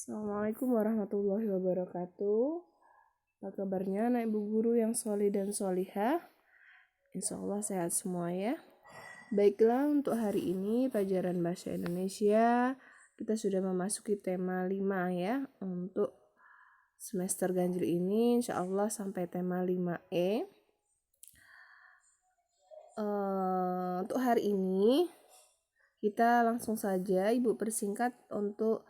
Assalamualaikum warahmatullahi wabarakatuh. Apa kabarnya anak ibu guru yang solih dan solihah? Insya Allah sehat semua ya. Baiklah, untuk hari ini pelajaran bahasa Indonesia kita sudah memasuki tema 5 ya. Untuk semester ganjil ini insya Allah sampai tema 5E. Untuk hari ini kita langsung saja ibu persingkat untuk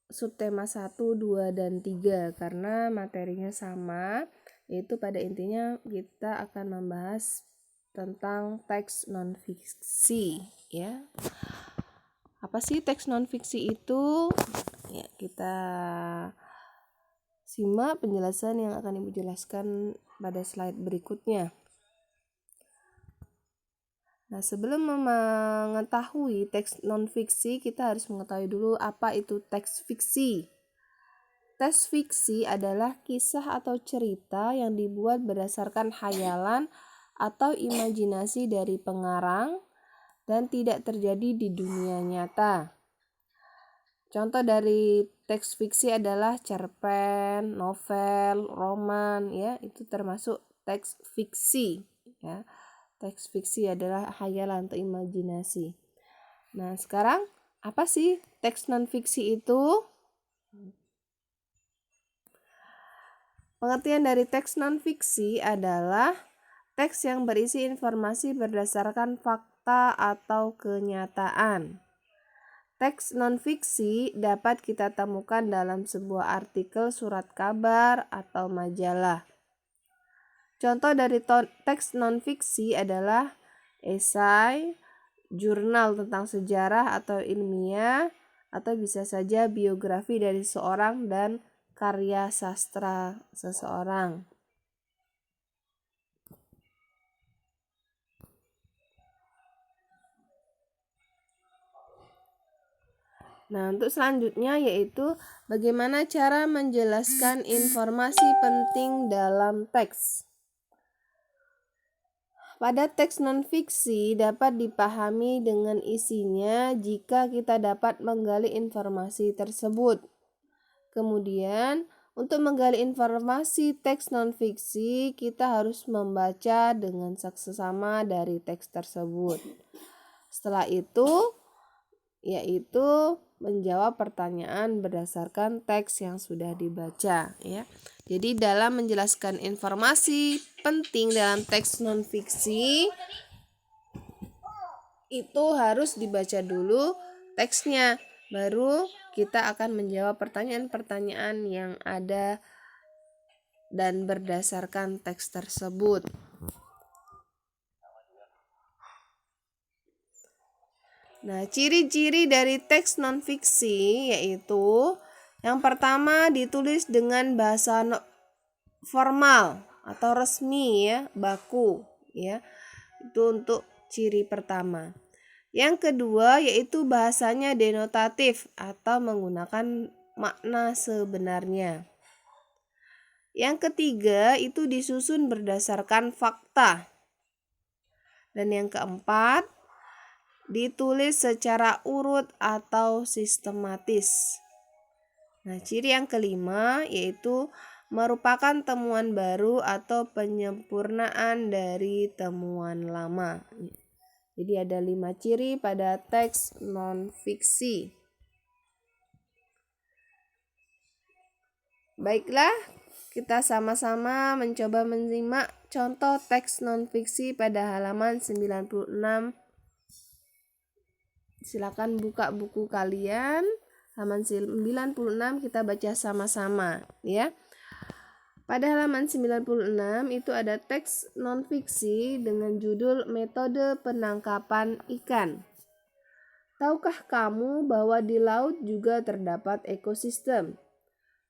subtema 1, 2, dan 3 karena materinya sama, yaitu pada intinya kita akan membahas tentang teks non-fiksi ya. Apa sih teks non-fiksi itu? Ya, kita simak penjelasan yang akan Ibu jelaskan pada slide berikutnya. Nah, sebelum mengetahui teks non-fiksi, kita harus mengetahui dulu apa itu teks fiksi. Teks fiksi adalah kisah atau cerita yang dibuat berdasarkan khayalan atau imajinasi dari pengarang dan tidak terjadi di dunia nyata. Contoh dari teks fiksi adalah cerpen, novel, roman ya, itu termasuk teks fiksi ya. Teks fiksi adalah khayalan atau imajinasi. Nah, sekarang apa sih teks non-fiksi itu? Pengertian dari teks non-fiksi adalah teks yang berisi informasi berdasarkan fakta atau kenyataan. Teks non-fiksi dapat kita temukan dalam sebuah artikel surat kabar atau majalah. Contoh dari teks non-fiksi adalah esai, jurnal tentang sejarah atau ilmiah, atau bisa saja biografi dari seorang dan karya sastra seseorang. Nah, untuk selanjutnya yaitu bagaimana cara menjelaskan informasi penting dalam teks. Pada teks non-fiksi dapat dipahami dengan isinya jika kita dapat menggali informasi tersebut. Kemudian, untuk menggali informasi teks non-fiksi, kita harus membaca dengan seksama dari teks tersebut. Setelah itu, yaitu menjawab pertanyaan berdasarkan teks yang sudah dibaca ya. Jadi dalam menjelaskan informasi penting dalam teks non-fiksi itu harus dibaca dulu teksnya, baru kita akan menjawab pertanyaan-pertanyaan yang ada dan berdasarkan teks tersebut. Nah, ciri-ciri dari teks non-fiksi yaitu yang pertama ditulis dengan bahasa formal atau resmi ya, baku ya. Itu untuk ciri pertama. Yang kedua yaitu bahasanya denotatif atau menggunakan makna sebenarnya. Yang ketiga itu disusun berdasarkan fakta. Dan yang keempat ditulis secara urut atau sistematis. Nah, ciri yang kelima yaitu merupakan temuan baru atau penyempurnaan dari temuan lama. Jadi ada 5 ciri pada teks non-fiksi. Baiklah, kita sama-sama mencoba menyimak contoh teks non-fiksi pada halaman 96. Silakan buka buku kalian. Halaman 96 kita baca sama-sama ya. Pada halaman 96 itu ada teks non-fiksi dengan judul Metode Penangkapan Ikan. Tahukah kamu bahwa di laut juga terdapat ekosistem?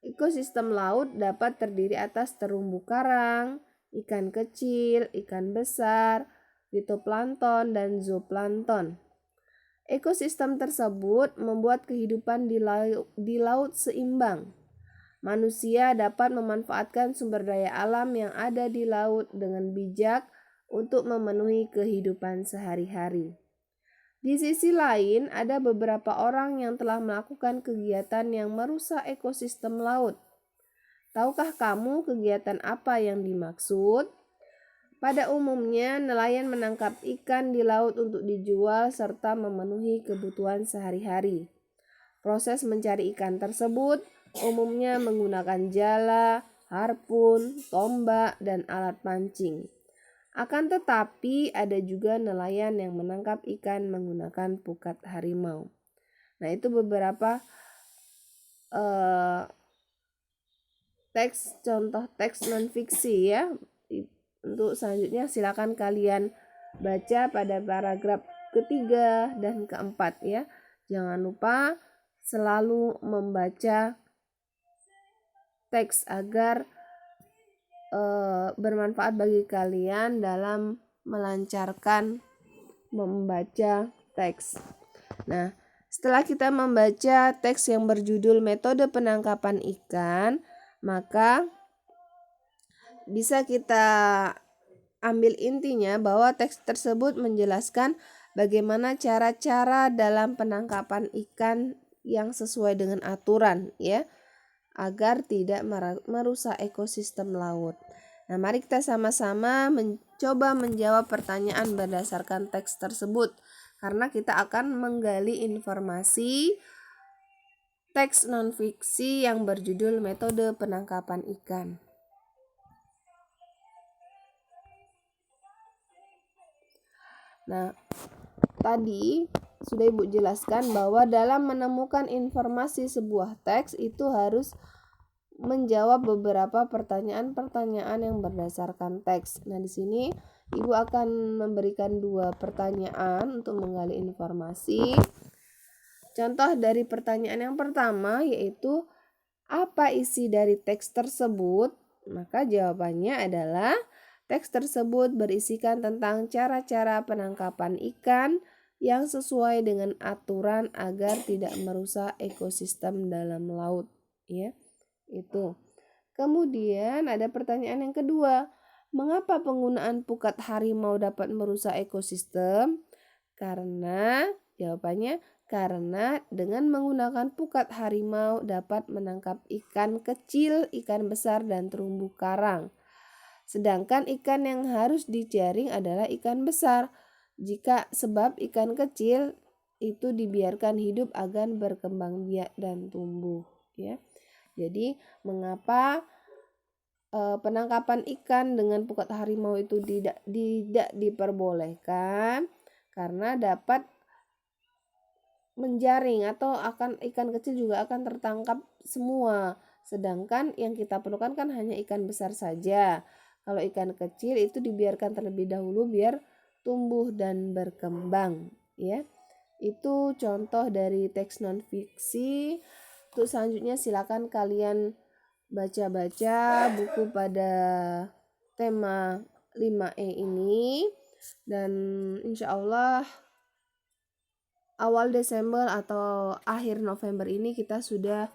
Ekosistem laut dapat terdiri atas terumbu karang, ikan kecil, ikan besar, fitoplankton, dan zooplankton. Ekosistem tersebut membuat kehidupan di laut seimbang. Manusia dapat memanfaatkan sumber daya alam yang ada di laut dengan bijak untuk memenuhi kehidupan sehari-hari. Di sisi lain, ada beberapa orang yang telah melakukan kegiatan yang merusak ekosistem laut. Tahukah kamu kegiatan apa yang dimaksud? Pada umumnya, nelayan menangkap ikan di laut untuk dijual serta memenuhi kebutuhan sehari-hari. Proses mencari ikan tersebut umumnya menggunakan jala, harpun, tombak, dan alat pancing. Akan tetapi ada juga nelayan yang menangkap ikan menggunakan pukat harimau. Nah, itu beberapa contoh teks non-fiksi ya. Untuk selanjutnya silakan kalian baca pada paragraf ketiga dan keempat ya. Jangan lupa selalu membaca teks agar bermanfaat bagi kalian dalam melancarkan membaca teks. Nah, setelah kita membaca teks yang berjudul Metode Penangkapan Ikan, maka bisa kita ambil intinya bahwa teks tersebut menjelaskan bagaimana cara-cara dalam penangkapan ikan yang sesuai dengan aturan ya, agar tidak merusak ekosistem laut. Nah, mari kita sama-sama mencoba menjawab pertanyaan berdasarkan teks tersebut, karena kita akan menggali informasi teks non-fiksi yang berjudul Metode Penangkapan Ikan. Nah, tadi sudah Ibu jelaskan bahwa dalam menemukan informasi sebuah teks itu harus menjawab beberapa pertanyaan-pertanyaan yang berdasarkan teks. Nah, di sini Ibu akan memberikan 2 pertanyaan untuk menggali informasi. Contoh dari pertanyaan yang pertama yaitu apa isi dari teks tersebut? Maka jawabannya adalah teks tersebut berisikan tentang cara-cara penangkapan ikan yang sesuai dengan aturan agar tidak merusak ekosistem dalam laut, ya. Itu. Kemudian ada pertanyaan yang kedua, mengapa penggunaan pukat harimau dapat merusak ekosistem? Karena dengan menggunakan pukat harimau dapat menangkap ikan kecil, ikan besar, dan terumbu karang. Sedangkan ikan yang harus dijaring adalah ikan besar. Sebab ikan kecil itu dibiarkan hidup agar berkembang biak dan tumbuh, ya. Jadi mengapa penangkapan ikan dengan pukat harimau itu tidak diperbolehkan? Karena dapat menjaring atau ikan kecil juga akan tertangkap semua. Sedangkan yang kita perlukan kan hanya ikan besar saja. Kalau ikan kecil itu dibiarkan terlebih dahulu biar tumbuh dan berkembang, ya. Itu contoh dari teks non fiksi. Untuk selanjutnya silakan kalian baca-baca buku pada tema 5E ini, dan insya Allah awal Desember atau akhir November ini kita sudah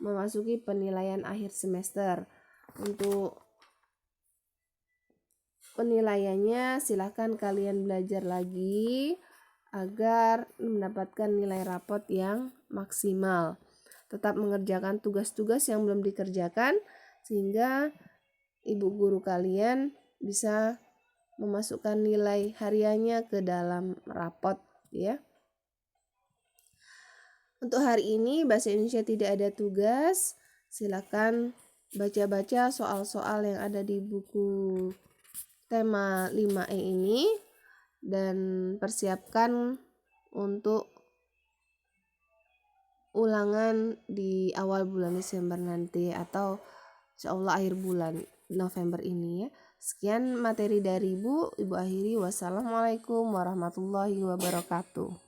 memasuki penilaian akhir semester. Untuk penilaiannya silakan kalian belajar lagi agar mendapatkan nilai rapot yang maksimal. Tetap mengerjakan tugas-tugas yang belum dikerjakan sehingga ibu guru kalian bisa memasukkan nilai hariannya ke dalam rapot, ya. Untuk hari ini bahasa Indonesia tidak ada tugas. Silakan baca-baca soal-soal yang ada di buku tema 5E ini dan persiapkan untuk ulangan di awal bulan Desember nanti atau insyaallah akhir bulan November ini, ya. Sekian materi dari Ibu akhiri. Wassalamualaikum warahmatullahi wabarakatuh.